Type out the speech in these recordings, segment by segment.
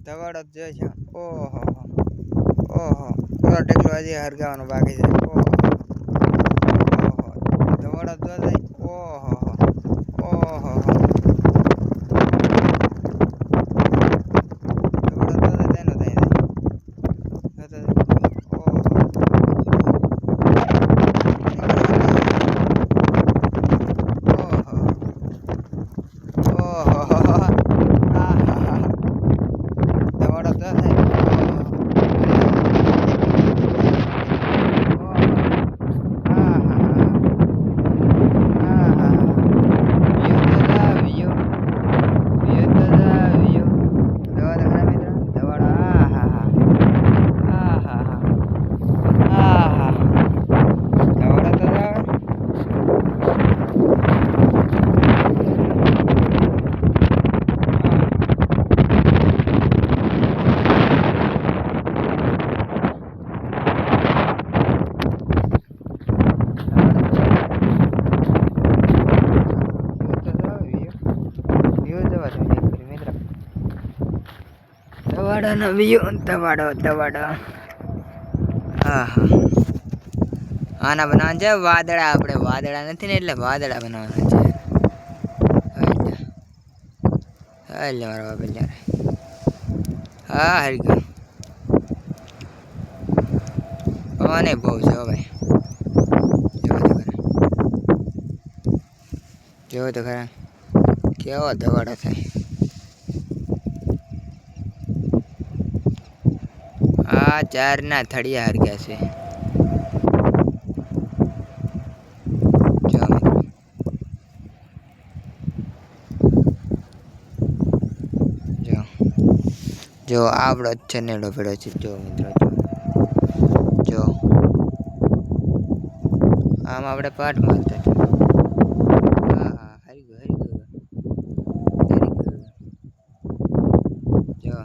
ધવાડો જોઈ છે. ઓહો ઓહો ઓલો ટેકલો હજી હરગાવાનો બાકી છે. ઓહો ઓહો ધવાડો જો જાય. ઓહો ઓહો ધવાડો જો જાય તેનો થાય ધવાડાનો વ્યૂ. ધવાડો હા આના બનાવવાના છે વાદળા. આપણે વાદળા નથી ને એટલે વાદળા બનાવવાના છે. એટલે મારા બાપે યાર હા હરી ગયો. પવને બહુ છે ભાઈ. જોવો તો ખરા કેવો ધવાડો થાય. આ 4 ના થળિયા હરગ્યા છે. જો આપણો જ છનેડો પડ્યો છે. જો મિત્રો જો આમ આપણે પાઠ મારતા હા હરી ગયો જો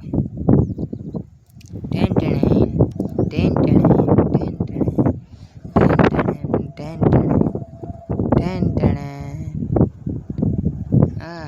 ten ten ten ten ten ten ten હા